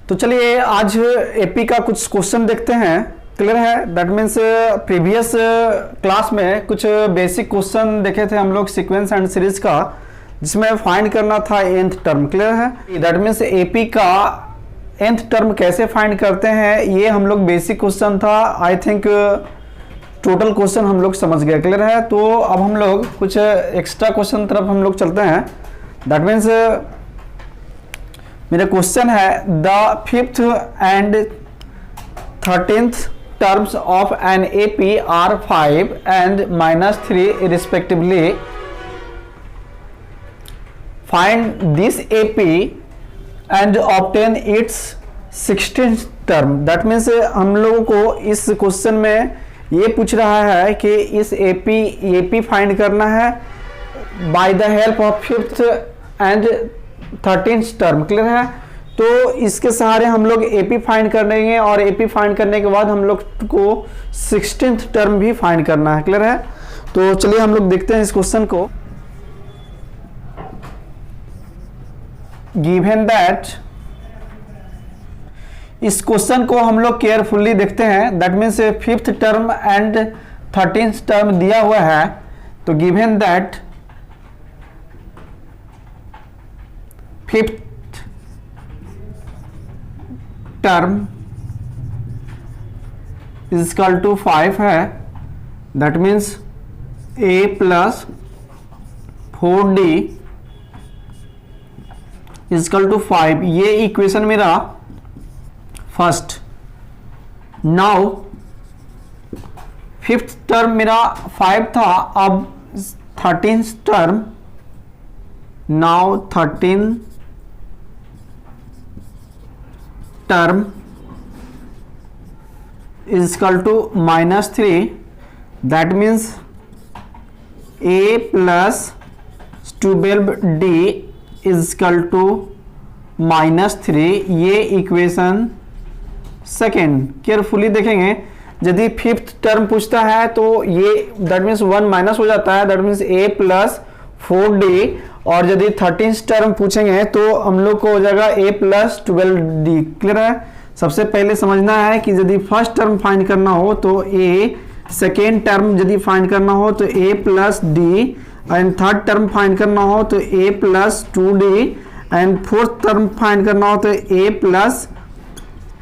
तो चलिए आज एपी का कुछ क्वेश्चन देखते हैं। क्लियर है? दैट मीन्स प्रीवियस क्लास में कुछ बेसिक क्वेश्चन देखे थे हम लोग सीक्वेंस एंड सीरीज का, जिसमें फाइंड करना था nth टर्म। क्लियर है? दैट मीन्स एपी का nth टर्म कैसे फाइंड करते हैं, ये हम लोग बेसिक क्वेश्चन था। आई थिंक टोटल क्वेश्चन हम लोग समझ गए। क्लियर है? तो अब हम लोग कुछ एक्स्ट्रा क्वेश्चन तरफ हम लोग चलते हैं। दैट मीन्स मेरा क्वेश्चन है the fifth and 13th terms of an AP are 5 and -3 respectively. Find this AP and obtain its 16th term. That means हम लोगों को इस क्वेश्चन में ये पूछ रहा है कि इस एपी फाइंड करना है bye the help of fifth and 13th term. Clear है? तो इसके सहारे हम लोग एपी फाइंड करेंगे और एपी फाइंड करने के बाद हम लोग को 16th टर्म भी फाइंड करना है। क्लियर है? तो चलिए हम लोग देखते हैं इस क्वेश्चन को। गिवन दैट, इस क्वेश्चन को हम लोग केयरफुली देखते हैं। That means fifth term and 13th term दिया हुआ है। तो given that fifth term is equal to 5 है। That means a plus 4d is equal to 5। ये इक्वेशन मेरा फर्स्ट। नाउ फिफ्थ टर्म मेरा 5 था, अब 13th term, now 13 term is equal to -3। That means a plus 12d is equal to -3। ये equation second. Carefully देखेंगे, यदि fifth term पूछता है तो ये दैट मीन्स 1 माइनस हो जाता है। That means a plus 4d। और यदि 13th टर्म पूछेंगे तो हम लोग को हो जाएगा a प्लस 12d। क्लियर है? सबसे पहले समझना है कि यदि फर्स्ट टर्म फाइंड करना हो तो a, सेकेंड टर्म यदि फाइंड करना हो तो a plus d, and third term find करना हो तो a plus 2d, and fourth term find करना हो तो a प्लस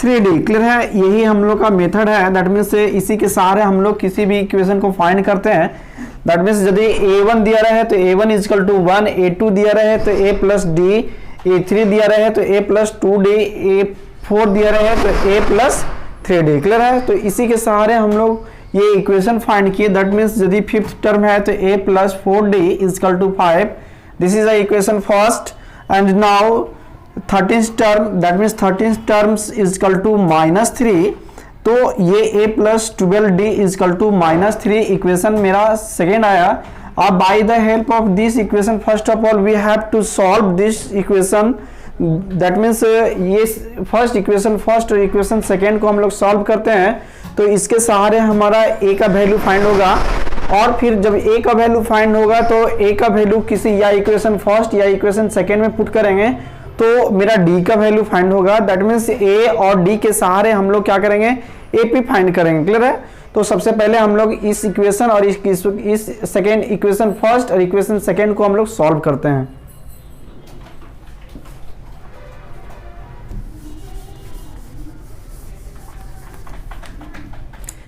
3d। क्लियर है? यही हम लोग का मेथड है। दैट मीन्स इसी के सहारे हम लोग किसी भी इक्वेशन को फाइंड करते हैं। दैट मीन्स यदि a1 दिया रहे तो a1 is equal to 1, a2 दिया रहे तो a प्लस d, a3 दिया रहे तो a प्लस 2d, a4 दिया रहे तो a प्लस 3d। क्लियर है? तो इसी के सहारे हम लोग ये इक्वेशन फाइंड किए। दैट मीन्स यदि फिफ्थ टर्म है तो a plus 4d is equal to 5। This is a equation first. And now 13th term, that means 13th terms is equal to -3। तो ये a plus 12d is equal to -3 equation मेरा second आया। अब by the help of this equation, first of all we have to solve this equation. That means ये first equation first और equation second को हम लोग सॉल्व करते हैं। तो इसके सहारे हमारा a का वैल्यू फाइंड होगा। और फिर जब a का वैल्यू फाइंड होगा तो a का वैल्यू किसी या इक्वेशन फर्स्ट या इक्वेशन सेकेंड में पुट करेंगे तो मेरा d का वैल्यू फाइंड होगा। दैट मीन्स a और d के सहारे हम लोग क्या करेंगे, AP फाइंड करेंगे। क्लियर है? तो सबसे पहले हम लोग इस इक्वेशन और इस सेकेंड इक्वेशन फर्स्ट और इक्वेशन सेकेंड को हम लोग सॉल्व करते हैं।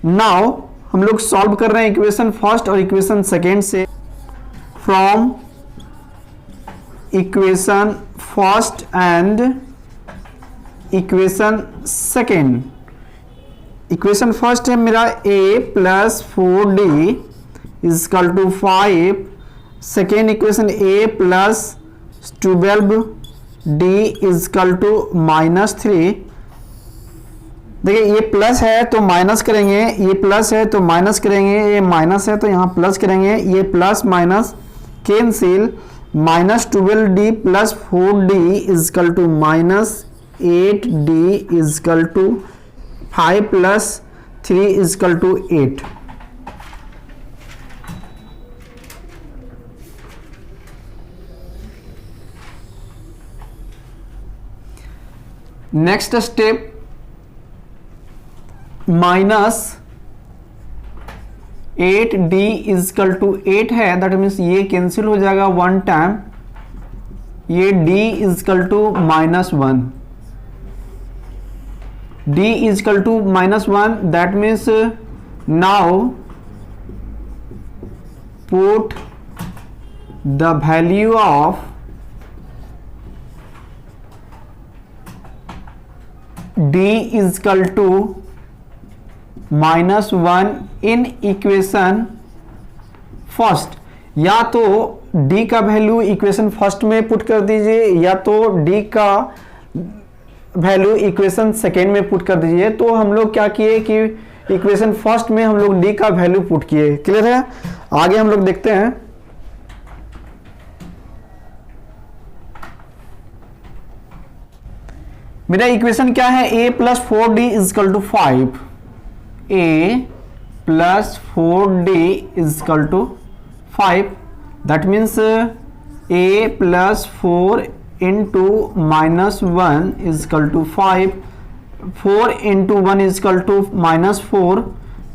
नाउ हम लोग सॉल्व कर रहे हैं इक्वेशन फर्स्ट और इक्वेशन सेकेंड से। From equation first and equation second. Equation first है मेरा a plus 4d is equal to 5। Second equation a plus 12d is equal to -3। देखिए ये प्लस है तो माइनस करेंगे, ये प्लस है तो माइनस करेंगे, ये माइनस है तो यहाँ प्लस करेंगे। ये plus minus cancel. -12d plus 4d is equal to -8d is equal to 5 plus 3 is equal to 8। Next step minus 8d is equal to 8 है, दैट मीन्स ये कैंसिल हो जाएगा वन टाइम, ये d is equal to -1, d is equal to -1, that means now put the value of d is equal to -1 in equation first. या तो d का value equation first में put कर दीजिए या तो d का वैल्यू इक्वेशन सेकेंड में पुट कर दीजिए। तो हम लोग क्या किए कि इक्वेशन फर्स्ट में हम लोग d का वैल्यू पुट किए। क्लियर है? आगे हम लोग देखते हैं। मेरा इक्वेशन क्या है? a plus 4d is equal to 5, a plus 4d is equal to 5, that means a plus 4 into -1 is equal to 5, 4 into 1 is equal to -4,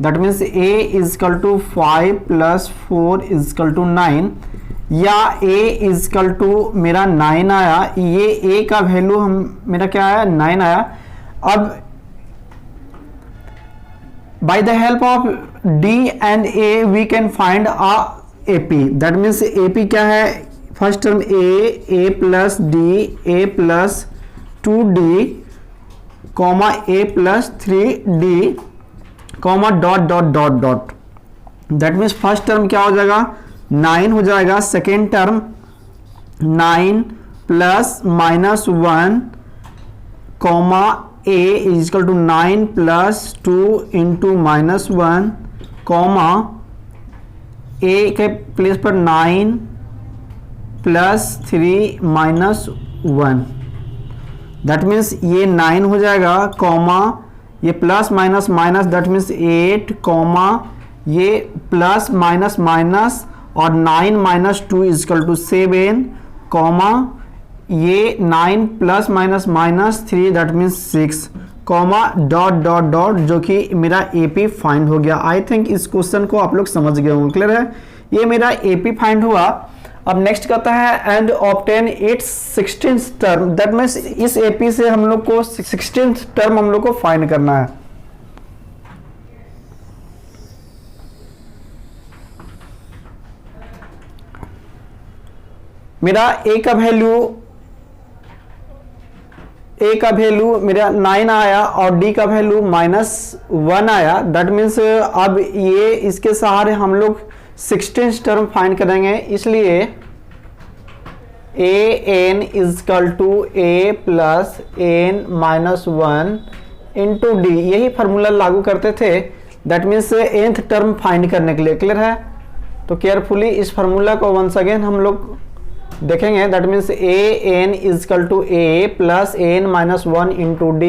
that means a is equal to 5 plus 4 is equal to 9, या a इजकल टू मेरा 9 आया। ये a का value हम मेरा क्या आया? 9 आया। अब by the help of d and a we can find a ap, that means ap क्या है? First term a plus d, a plus 2d comma a plus 3d comma dot dot dot dot, that means first term क्या हो जाएगा? 9 हो जाएगा। Second term 9 plus -1 comma a is equal to 9 plus 2 into -1 comma a के place पर 9 plus 3 -1, that means ये 9 हो जाएगा कॉमा ये plus minus minus, that means 8 comma ये प्लस माइनस माइनस और 9 माइनस 2 इजकल टू 7 कॉमा ये 9 plus minus minus 3 that means 6 comma dot dot dot, जो कि मेरा AP फाइंड हो गया। आई थिंक इस क्वेश्चन को आप लोग समझ गए होंगे। क्लियर है? ये मेरा AP फाइंड हुआ। अब नेक्स्ट कहता है and obtain its 16th term, that means इस AP से हम लोग को 16th टर्म हम लोग को फाइंड करना है। मेरा a का वैल्यू मेरा 9 आया और d का वैल्यू -1 आया, दैट मीन्स अब ये इसके सहारे हम लोग 16th टर्म फाइंड करेंगे। इसलिए an is equal to a plus n -1 into d, यही फार्मूला लागू करते थे, that means nth term find करने के लिए। क्लियर है? तो केयरफुली इस फार्मूला को वंस अगेन हम लोग देखेंगे, that means an is equal to a plus n -1 into d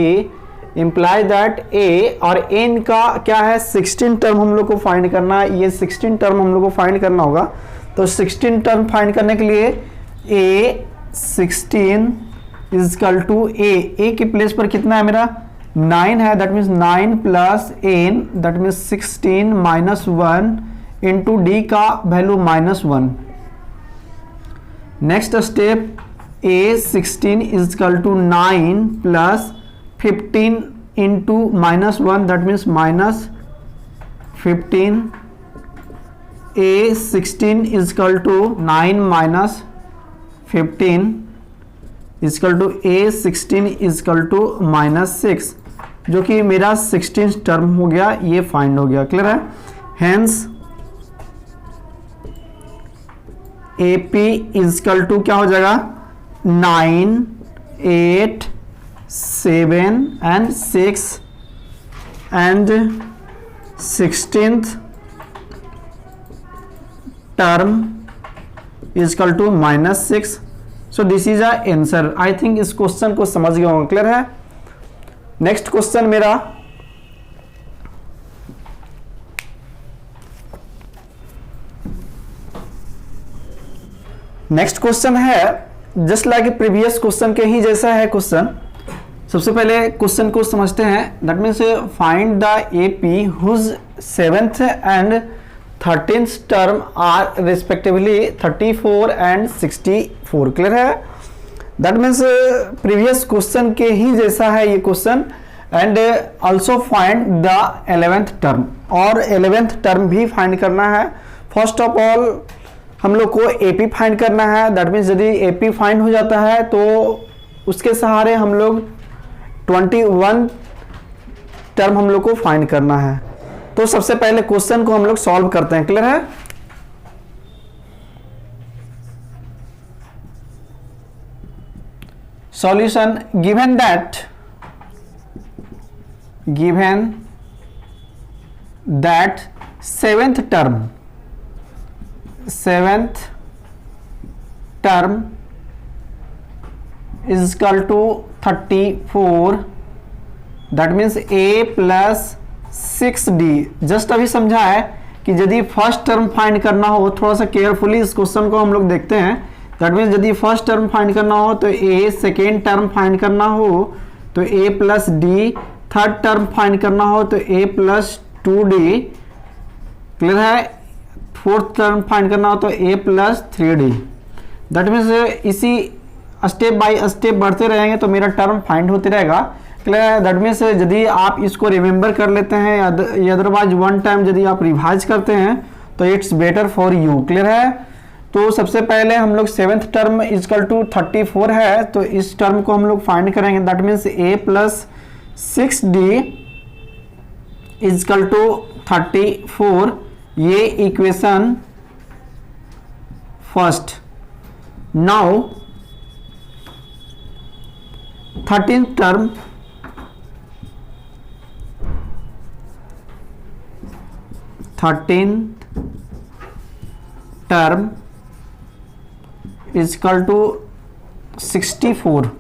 imply that a और n का क्या है? 16 टर्म हम लोग को फाइंड करना है। ये 16 टर्म हम लोग को फाइंड करना होगा। तो 16 टर्म फाइंड करने के लिए a 16 इजकल टू a के प्लेस पर कितना है मेरा? 9 है, that means 9 plus n that means 16 -1 into d का value -1। Next step a 16 is equal to 9 plus 15 into -1 that means -15, a 16 is equal to 9 minus 15 is equal to a 16 is equal to -6, जो कि मेरा 16th टर्म हो गया, ये फाइंड हो गया। क्लियर है? हेंस AP इजकल टू क्या हो जाएगा? 9 8 7 and 6 and 16th term is equal to -6। So this is a answer. I think इस क्वेश्चन को समझ गए होंगे। क्लियर है? नेक्स्ट क्वेश्चन मेरा नेक्स्ट क्वेश्चन है जस्ट लाइक प्रीवियस क्वेश्चन के ही जैसा है क्वेश्चन। सबसे पहले क्वेश्चन को समझते हैं। That means find the AP whose 7th and 13th term are respectively 34 and 64। Clear है? दैट मीन्स प्रीवियस क्वेश्चन के ही जैसा है ये question. And also find the 11th term, और 11th टर्म भी फाइंड करना है। फर्स्ट ऑफ ऑल हम लोग को एपी फाइंड करना है। दैट मीन्स यदि एपी फाइंड हो जाता है तो उसके सहारे हम लोग 21 टर्म हम लोग को फाइंड करना है। तो सबसे पहले क्वेश्चन को हम लोग सॉल्व करते हैं। क्लियर है? Solution given that seventh term is equal to 34, that means a plus 6d। Just अभी समझा है कि यदि फर्स्ट टर्म फाइंड करना हो, थोड़ा सा केयरफुली इस क्वेश्चन को हम लोग देखते हैं। दैट मीन्स यदि फर्स्ट टर्म फाइंड करना हो तो a, सेकेंड टर्म फाइंड करना हो तो a plus d, third term find करना हो तो a प्लस 2d। क्लियर है? फोर्थ टर्म फाइंड करना हो तो a plus 3d। That means इसी स्टेप बाय स्टेप बढ़ते रहेंगे तो मेरा टर्म फाइंड होते रहेगा। क्लियर है? दैट मीन्स यदि आप इसको रिमेंबर कर लेते हैं या अदरवाइज वन टाइम यदि आप रिवाइज करते हैं तो it's better for you. Clear है? तो सबसे पहले हम लोग 7th टर्म इक्वल टू 34 है, तो इस टर्म को हम लोग फाइंड करेंगे। That means a plus 6d equal to 34। ये equation first. Now 13th term is equal to 64।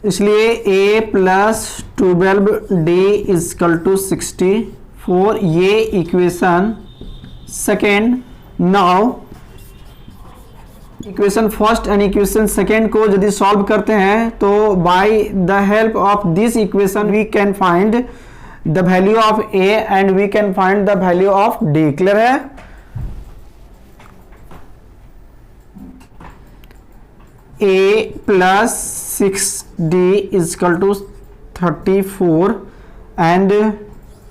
इसलिए a plus 12d is equal to 64। ये equation second. Now equation first and equation second को यदि solve करते हैं तो by the help of this equation we can find the value of a and we can find the value of d। Clear है? a plus 6d is equal to 34 and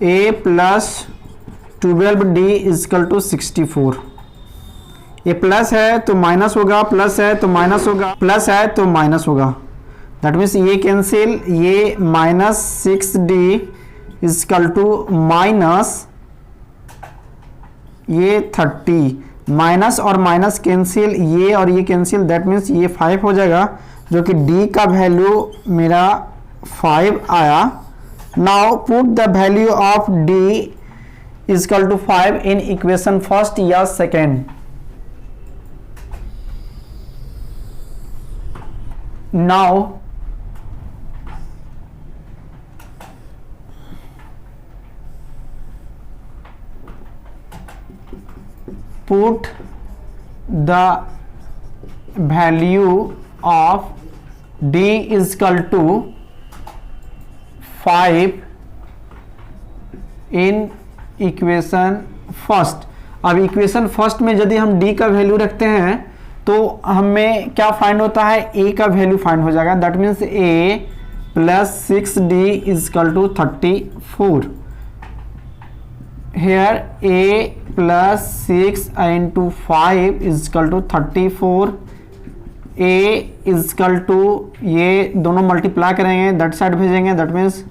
a plus 12d is equal to 64। ये plus है तो minus होगा, plus है तो minus होगा, plus है तो माइनस होगा। दैट मीन्स ये कैंसिल, ये minus 6d is equal to minus ये 30, माइनस और माइनस कैंसिल, ये और ये कैंसिल। दैट मीन्स ये 5 हो जाएगा, जो कि d का वैल्यू मेरा 5 आया। Now put the value of d is equal to 5 in equation first या second. Now put the value of d is equal to 5 in equation first। अब इक्वेशन फर्स्ट में यदि हम d का वैल्यू रखते हैं तो हमें क्या फाइंड होता है? a का वैल्यू फाइंड हो जाएगा। That means a plus 6d is equal to 34। Here a plus 6 into 5 is equal to 34। a is equal to, ये दोनों मल्टीप्लाई करेंगे, दैट साइड भेजेंगे। That means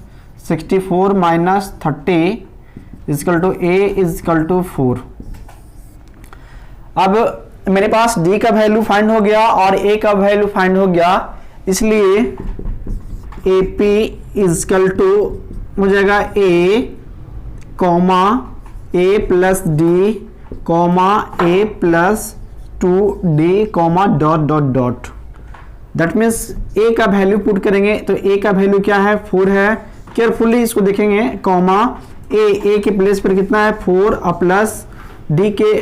64 minus 30 is equal to a is equal to 4। अब मेरे पास d का value find हो गया और a का वैल्यू फाइंड हो गया, इसलिए AP इज इक्वल टू हो जाएगा a comma a plus d comma a plus 2d comma dot dot dot. That means A का वैल्यू पुट करेंगे तो ए का वैल्यू क्या है 4 है। केयरफुली इसको देखेंगे, कॉमा ए के प्लेस पर कितना है 4 प्लस डी के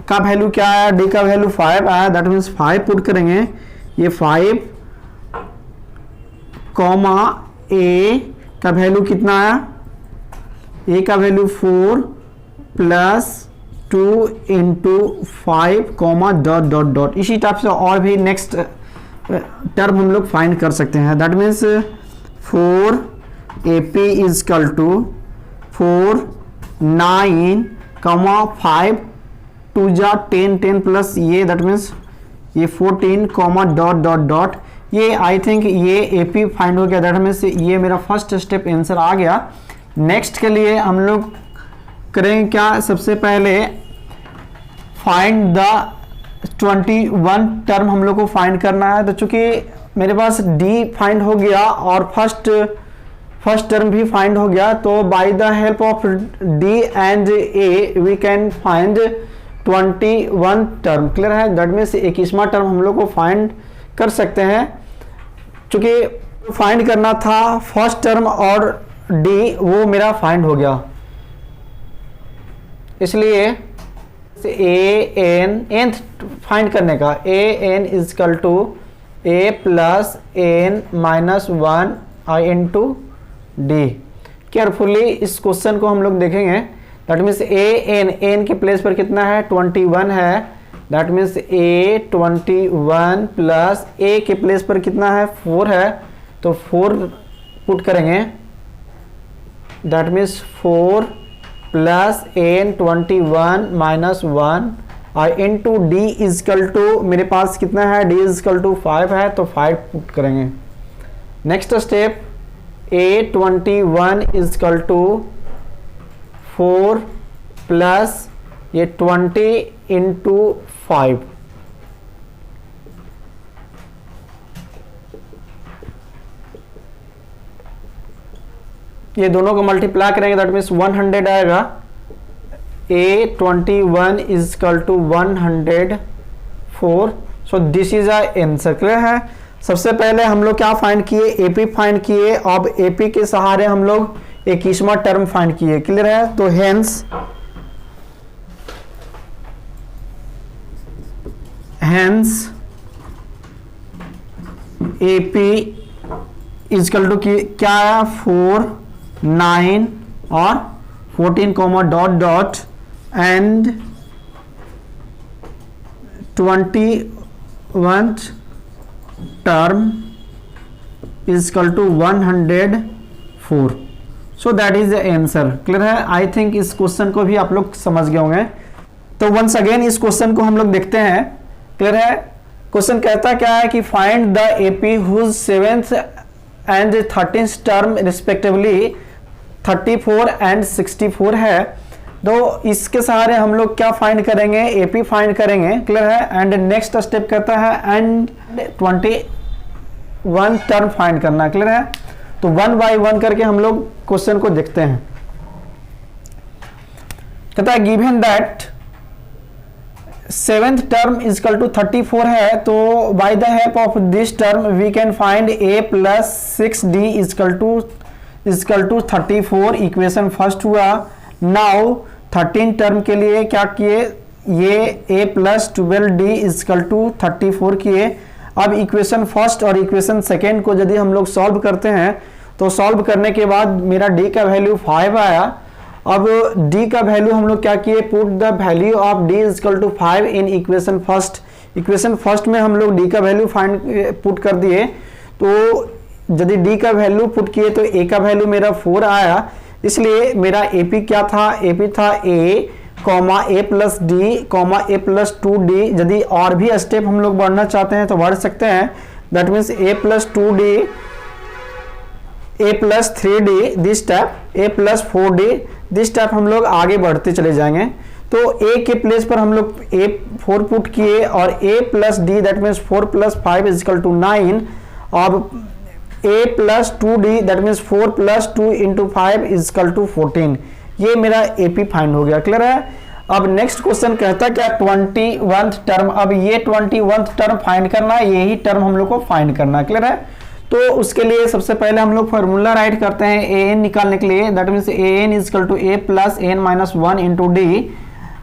का वैल्यू क्या आया, डी का वैल्यू 5 आया, दैट मीन्स 5 पुट करेंगे, ये 5 कॉमा ए का वैल्यू कितना आया, ए का value 4 plus 2 into 5 comma dot dot dot. इसी टाइप से और भी नेक्स्ट टर्म हम लोग फाइंड कर सकते हैं। That means 4 AP is equal to 4 9 comma 5 2 जा 10 10 प्लस ये दैट मीन्स ये 14 कॉमा डॉट डॉट डॉट। ये आई थिंक ये AP फाइंड हो गया, दैट मीन्स ये मेरा फर्स्ट स्टेप आंसर आ गया। नेक्स्ट के लिए हम लोग करेंगे क्या, सबसे पहले फाइंड द 21 टर्म हम लोग को फाइंड करना है। तो चूंकि मेरे पास D फाइंड हो गया और फर्स्ट टर्म भी फाइंड हो गया, तो by the help of D and A we can find 21 term. Clear है, दैट मीन्स 21वां टर्म हम लोग को फाइंड कर सकते हैं। चूंकि फाइंड करना था फर्स्ट टर्म और D वो मेरा फाइंड हो गया, इसलिए एन फाइंड करने का an is equal to a plus N minus 1 आई इंटू डी। केयरफुली इस क्वेश्चन को हम लोग देखेंगे, दैट मीन्स एन के प्लेस पर कितना है 21 है, दैट मीन्स A21 प्लस ए के प्लेस पर कितना है 4 है, तो 4 पुट करेंगे, that means 4 plus N21 minus 1 और इंटू डी इजकल टू मेरे पास कितना है, डी इजकल टू 5 है, तो 5 पुट करेंगे। Next step A21 is equal to 4 plus ये 20 इंटू 5, ये दोनों को मल्टीप्लाई करेंगे, दैट मीन्स 100 आएगा। A21 is equal to 104। So this is answer. Clear है। सबसे पहले हम लोग क्या फाइंड किए, AP फाइंड किए। अब AP के सहारे हम लोग 21वां टर्म फाइंड किए। क्लियर है। तो hence AP is equal to क्या आया 4 9 और 14 comma dot dot and 21 term is equal to 104। So that is the answer. Clear है। आई थिंक इस क्वेश्चन को भी आप लोग समझ गए होंगे। तो वंस अगेन इस क्वेश्चन को हम लोग देखते हैं। क्लियर है। क्वेश्चन कहता क्या है कि find the AP whose 7th and 13th term respectively 34 and 64 है। तो इसके सहारे हम लोग क्या फाइंड करेंगे, AP फाइंड करेंगे। क्लियर है। एंड नेक्स्ट स्टेप कहता है एंड 21 टर्म फाइंड करना। क्लियर है। तो 1 बाय 1 करके हम लोग क्वेश्चन को देखते हैं। कहता है given that 7th term is equal to 34 है, तो by the help of this term we can find A plus 6D is equal to 34। Equation first हुआ। नाउ 13 टर्म के लिए क्या किए, ये A plus 12D is equal to 34 किए। अब इक्वेशन फर्स्ट और इक्वेशन सेकेंड को यदि हम लोग सॉल्व करते हैं, तो सॉल्व करने के बाद मेरा D का वैल्यू 5 आया। अब D का वैल्यू हम लोग क्या किए, put the value of D is equal to 5 in equation first. Equation first में हम लोग D का वैल्यू पुट कर दिए। तो यदि D का वैल्यू पुट किए तो A का वैल्यू मेरा 4 आया। इसलिए मेरा AP क्या था, AP था A comma A plus D comma A plus 2D। यदि और भी स्टेप हम लोग बढ़ना चाहते हैं तो बढ़ सकते हैं। That means A plus 2D, A plus 3D this type, A plus 4D this type हम लोग आगे बढ़ते चले जाएंगे। तो A के प्लेस पर हम लोग A4 पुट किए और A plus D that means 4 plus 5 is equal to 9। अब A plus 2D that means 4 plus 2 into 5 is equal to 14। ये मेरा AP फाइंड हो गया। क्लियर है। अब नेक्स्ट क्वेश्चन कहता है क्या 21th टर्म, अब ये 21th टर्म फाइंड करना है, यही टर्म हम लोग को फाइंड करना है, क्लियर है। तो उसके लिए सबसे पहले हम लोग फॉर्मूला राइट करते हैं ए एन निकालने के लिए, that means A N is equal to A plus N minus 1 into D,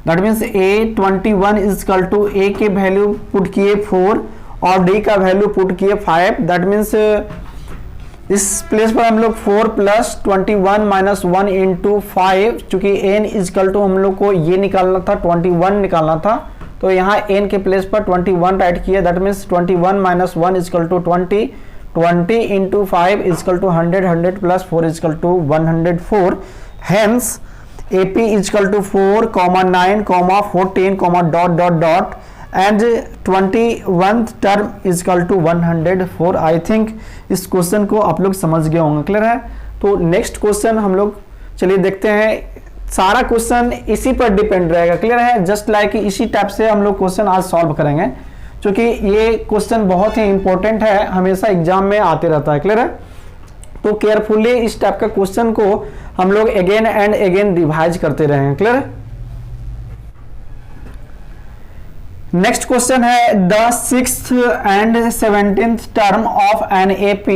that means A 21 is equal to A के वैल्यू पुट किए 4 और डी का वैल्यू पुट किए 5, दैट मीन्स इस प्लेस पर हम लोग 4 प्लस 21 माइनस 1 इंटू 5, चूंकि n इजकल टू हम लोग को ये निकालना था 21 निकालना था, तो यहाँ n के प्लेस पर 21 राइट किया, that means 21 minus 1 is equal to 20, 20 into 5 is equal to 100, 100 plus 4 is equal to 104, hence AP is equal to 4, 9, 14, dot dot dot and 21th term is equal to 104। I think इस क्वेश्चन को आप लोग समझ गए होंगे, क्लियर है। तो नेक्स्ट क्वेश्चन हम लोग चलिए देखते हैं, सारा क्वेश्चन इसी पर डिपेंड रहेगा, क्लियर है, जस्ट लाइक इसी टाइप से हम लोग क्वेश्चन आज सॉल्व करेंगे, क्योंकि ये क्वेश्चन बहुत ही इंपॉर्टेंट है, हमेशा एग्जाम में आते रहता है, क्लियर है। तो केयरफुली इस टाइप का क्वेश्चन को हम लोग अगेन एंड अगेन रिवाइज करते रहेंगे, क्लियर है। नेक्स्ट क्वेश्चन है the 6th and 17th term of an AP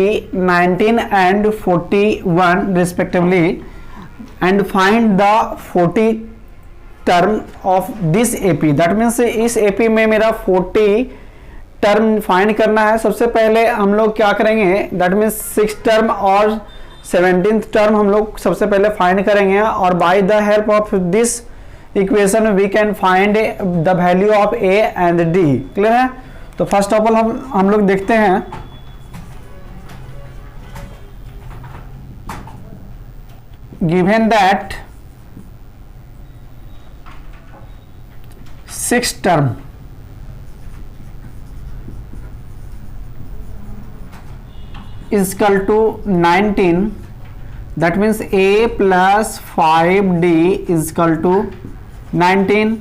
19 and 41 respectively and find the 40 term of this AP, that means इस AP में मेरा 40 टर्म फाइंड करना है। सबसे पहले हम लोग क्या करेंगे, दैट मीन्स 6 टर्म और 17th टर्म हम लोग सबसे पहले फाइंड करेंगे और by the help of this equation we can find the value of a and d, clear है। तो फर्स्ट ऑफ ऑल हम लोग देखते हैं, given that 6 term is equal to 19, that means a plus 5d is equal to 19,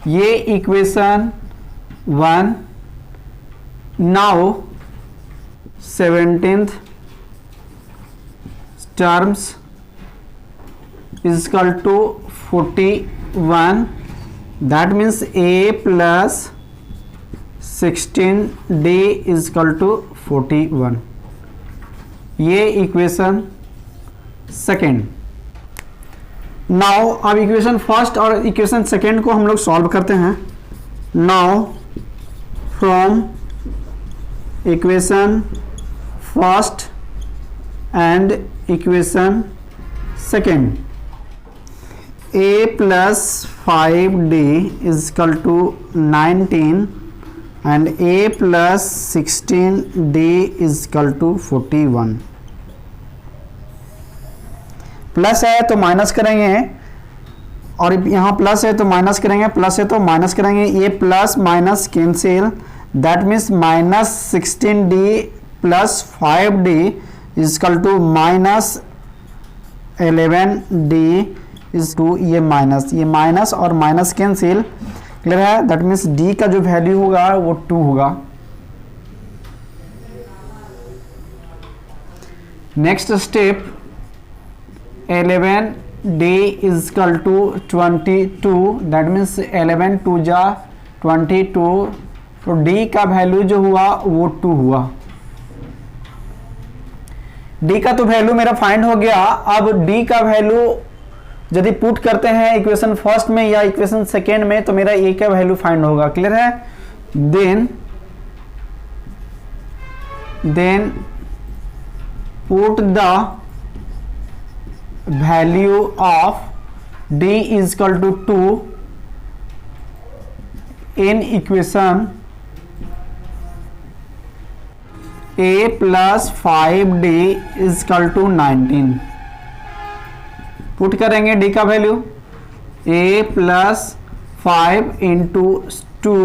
ये equation 1। Now 17th terms is equal to 41, that means a plus 16d is equal to 41, ये equation second. Now अब equation first और equation second को हम लोग solve करते हैं। Now from equation first and equation second, a plus 5d is equal to 19 and a plus 16d is equal to 41। Plus है तो माइनस करेंगे और यहाँ प्लस है तो माइनस करेंगे, प्लस है तो माइनस करेंगे, ये plus minus cancel, that means minus 16d plus 5d is equal to minus 11d is to ये माइनस और माइनस कैंसिल, क्लियर है। दैट मीन्स d का जो वैल्यू होगा वो 2 होगा। Next step 11d is equal to 22, that means 11 2 जा 22, तो d का वैल्यू जो हुआ वो 2 हुआ। d का तो वैल्यू मेरा फाइंड हो गया। अब d का वैल्यू यदि पुट करते हैं इक्वेशन फर्स्ट में या इक्वेशन सेकेंड में तो मेरा a का वैल्यू फाइंड होगा, क्लियर है। Then put the value of d is equal to 2 in equation a plus 5d is equal to 19। Put करेंगे d का value a plus 5 into 2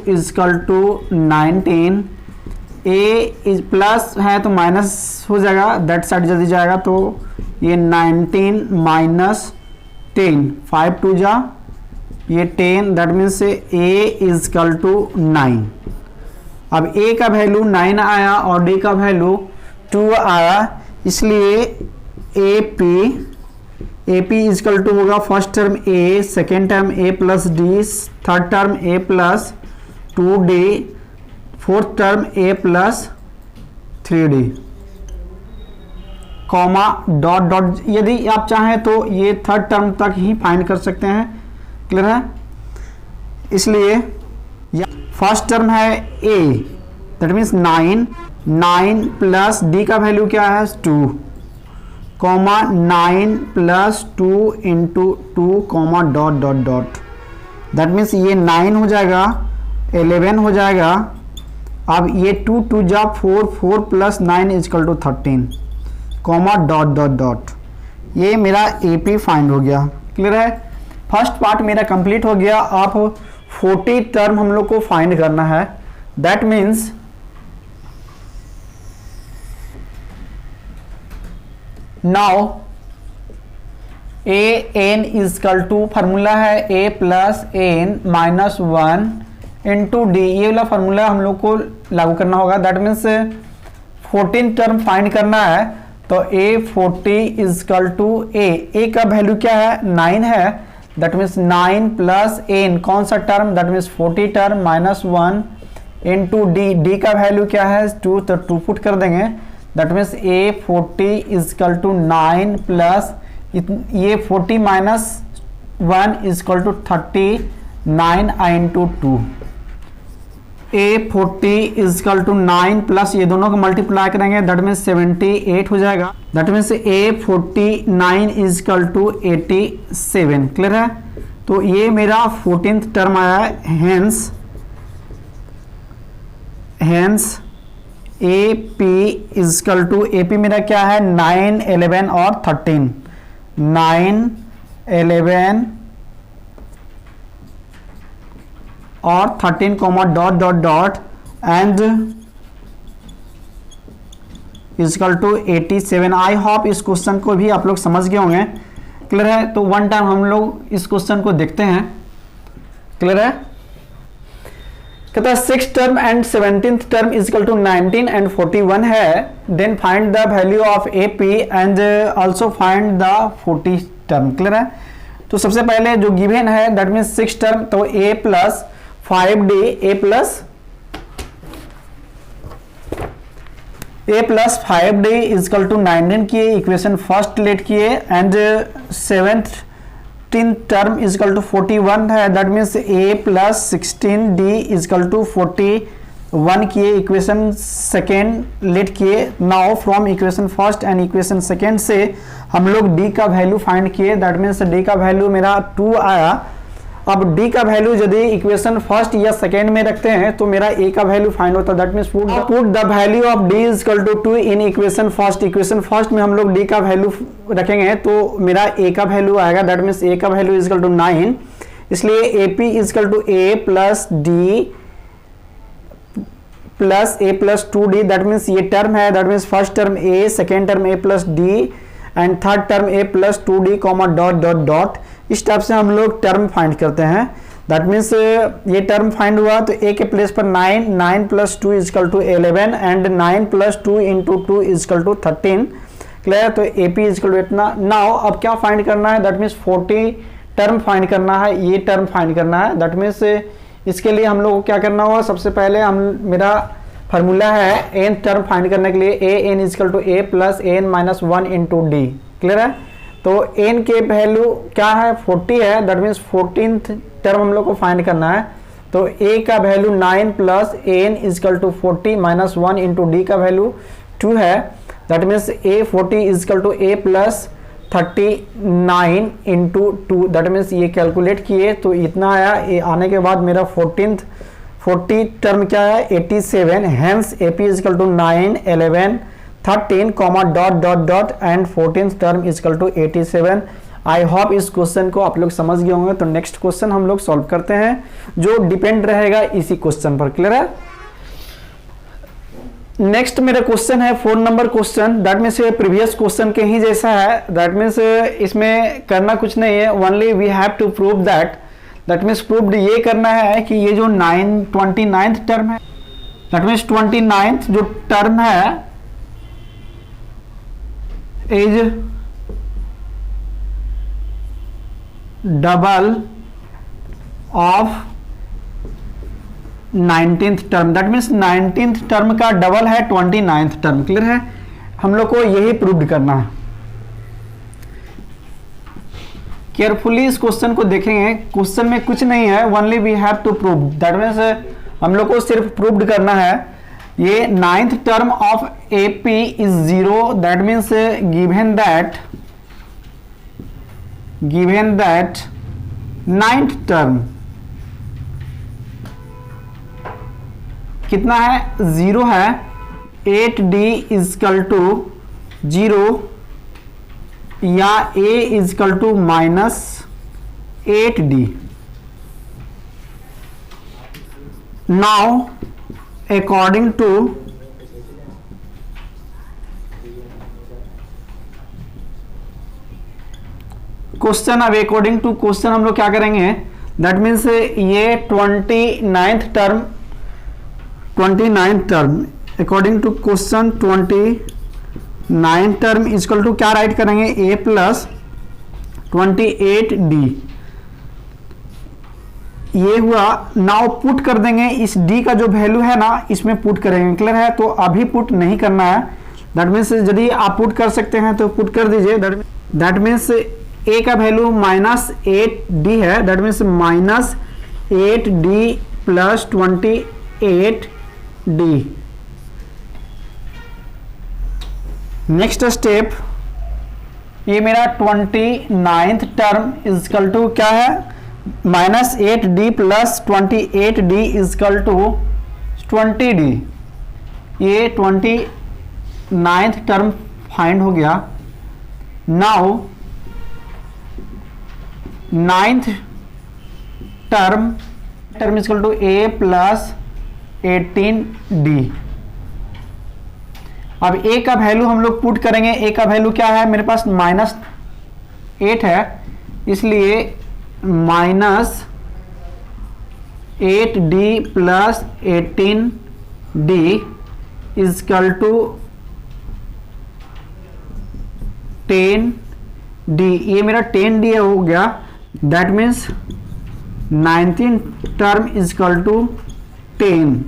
is equal to 19। a इज plus है तो minus हो जाएगा, that side यदि जाएगा तो ये 19 माइनस 10, 5 2 जा ये 10, that means a is equal to 9। अब a का वैल्यू 9 आया और d का वैल्यू 2 आया, इसलिए AP A P is equal to होगा first term A, second term A plus D, third term A plus 2d, fourth term A plus 3d, comma dot dot. यदि आप चाहें तो ये थर्ड टर्म तक ही फाइंड कर सकते हैं। क्लियर है? इसलिए फर्स्ट टर्म है ए, दैट मीन्स 9 प्लस डी का वैल्यू क्या है 2, comma 9 plus 2 into 2 comma dot dot dot. That means ये 9 हो जाएगा, 11 हो जाएगा। अब ये 2 2 जा 4, 4 plus 9 is equal to 13, comma dot dot dot. ये मेरा AP फाइंड हो गया। क्लियर है? फर्स्ट पार्ट मेरा कंप्लीट हो गया। आप 40 टर्म हम लोग को फाइंड करना है। That means now an is equal to formula है a plus n minus 1 into d. ये वाला फार्मूला हम लोग को लागू करना होगा। दैट मीन्स 14 टर्म फाइंड करना है। तो a40 इजकल टू a का वैल्यू क्या है 9 है। दैट मीन्स 9 प्लस n, कौन सा term, that means 40 term minus 1 into d का वैल्यू क्या है 2, तो 2 पुट कर देंगे। That means a40 equal to 9 plus ये 40 minus 1 is equal to 39 into 2। a40 equal to 9 plus ये दोनों को मल्टीप्लाई करेंगे, दैट मीन्स 78 हो जाएगा। That means a49 equal to 87। Clear है? तो ये मेरा 14th टर्म आया है। Hence AP is equal to AP मेरा क्या है 9, 11 और 13, 9, 11 और 13 comma dot dot dot and equal to 87। I hope इस क्वेश्चन को भी आप लोग समझ गए होंगे। क्लियर है? तो वन टाइम हम लोग इस क्वेश्चन को देखते हैं। क्लियर है? कहता है 6 term and 17th term is equal to 19 and 41 है। Then find the value of AP and also find the 40 term. Clear है? तो सबसे पहले जो गिवन है दैट मीन्स 6 टर्म, तो a plus 5d, a plus 5d equal to 19 किए, equation first let किए and 17th term is equal to 41 है। That means a plus 16d equal to 41 किए, इक्वेशन सेकेंड लेट किए। Now from equation first and equation second से हम लोग d का value find किए। दैट मीन्स d का वैल्यू मेरा 2 आया। अब d का वैल्यू यदि इक्वेशन फर्स्ट या सेकेंड में रखते हैं तो मेरा a का वैल्यू फाइंड होता है। That means put the value of d is equal to 2 in equation first. Equation first में हम लोग d का वैल्यू रखेंगे तो मेरा a का वैल्यू आएगा। दैट मीन्स a का वैल्यू इजकल टू 9। इसलिए AP is equal to a plus d plus a plus 2d। That means ये टर्म है। That means first term a, second term a plus d and third term a plus 2d comma dot dot dot. इस type से हम लोग term find करते हैं। That means ये term find हुआ तो a के प्लेस पर 9 plus 2 equal to 11 and 9 plus 2 into 2 equal to 13। Clear? तो AP इजकल टू इतना। नाउ अब क्या फाइंड करना है, दैट मीन्स 40 टर्म फाइंड करना है, ये टर्म फाइंड करना है। दैट मीन्स इसके लिए हम लोग को क्या करना होगा, सबसे पहले मेरा फार्मूला है n टर्म फाइंड करने के लिए an is equal to a plus an minus 1 into d. Clear है? तो n के वैल्यू क्या है 40 है। दैट मीन्स 14th टर्म हम लोग को फाइंड करना है। तो a का वैल्यू 9 plus an is equal to 40 minus 1 into d का वैल्यू 2 है। That means a40 equal to a plus 39 into 2। That means ये कैलकुलेट किए तो इतना आया। ये आने के बाद मेरा 40 टर्म क्या है 87। Hence AP is equal to 9, 11, 13 comma dot dot dot and 14th term is equal to 87। I hope इस क्वेश्चन को आप लोग समझ गए होंगे। तो नेक्स्ट क्वेश्चन हम लोग सॉल्व करते हैं जो डिपेंड रहेगा इसी क्वेश्चन पर। क्लियर है? नेक्स्ट मेरा क्वेश्चन है 4 number question. That means previous question के ही जैसा है। दैट मीन्स इसमें करना कुछ नहीं है, only we have to prove that means proved ये करना है कि ये जो 29th टर्म है, दैट मीन्स 29th जो टर्म है is double of 19th term, that means 19th term का डबल है 29th टर्म। क्लियर है? हम लोग को यही प्रूव करना है। केयरफुली इस क्वेश्चन को देखेंगे, क्वेश्चन में कुछ नहीं है, only we have to prove, that means हम लोग को सिर्फ प्रूव करना है। ये 9th term of AP is 0, that means given that 9th term कितना है? 0 है। 8D इजकल टू 0 या A is equal to minus 8D। Now according to question, अब अकॉर्डिंग टू क्वेश्चन हम लोग क्या करेंगे, दैट मीन्स ये 29th term according to question 29 term is equal to क्या राइट करेंगे? A plus 28D। ये हुआ। नाउ पुट कर देंगे, इस D का जो वैल्यू है ना इसमें पुट करेंगे। क्लियर है? तो अभी पुट नहीं करना है, दैट मीन्स यदि आप पुट कर सकते हैं तो पुट कर दीजिए। दैट मीन्स A का वैल्यू माइनस 8D है, that means minus 8D plus 28D। Next step, ये मेरा 29th टर्म इजकल टू क्या है? Minus 8D plus 28D equal to 20D। ये 29th टर्म फाइंड हो गया। Now 9th term is equal to A plus 18D। अब A का value हम लोग पुट करेंगे। A का वैल्यू क्या है? मेरे पास माइनस 8 है, इसलिए minus 8D plus 18D is equal to 10D। ये मेरा 10D हो गया, that means 19th term is equal to 10।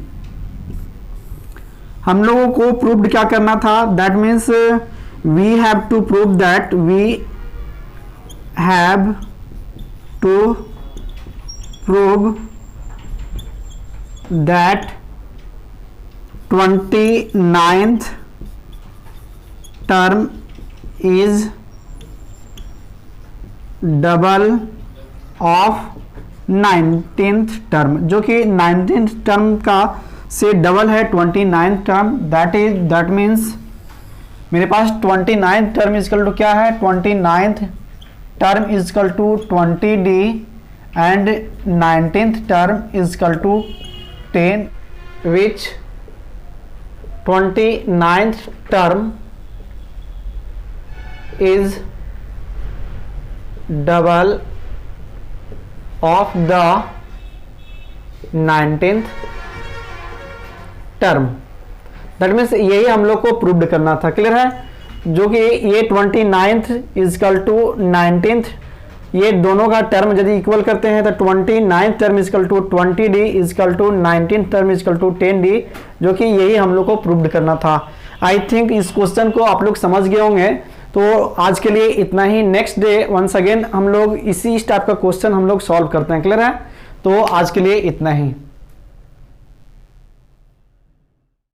हम लोगों को प्रूव्ड क्या करना था? That means we have to prove that that 29th term is double of 19th term, जो कि 19th टर्म का से डबल है 29th टर्म। दैट मीन्स मेरे पास 29th टर्म इजकल टू क्या है? 29th term is equal to 20D and 19th term is equal to 10, which 29th term is double of the 19th term. That means यही हम लोग को प्रूव्ड करना था। क्लियर है? जो कि ये 29th इजकल टू 19th, ये दोनों का टर्म यदि इक्वल करते हैं तो 29th term is equal to 20D equal to 19th term is equal to 10D, जो कि यही हम लोग को प्रूव्ड करना था। आई थिंक इस क्वेश्चन को आप लोग समझ गए होंगे। तो आज के लिए इतना ही। नेक्स्ट डे वंस अगेन हम लोग इसी टाइप का क्वेश्चन हम लोग सॉल्व करते हैं। क्लियर है? तो आज के लिए इतना ही।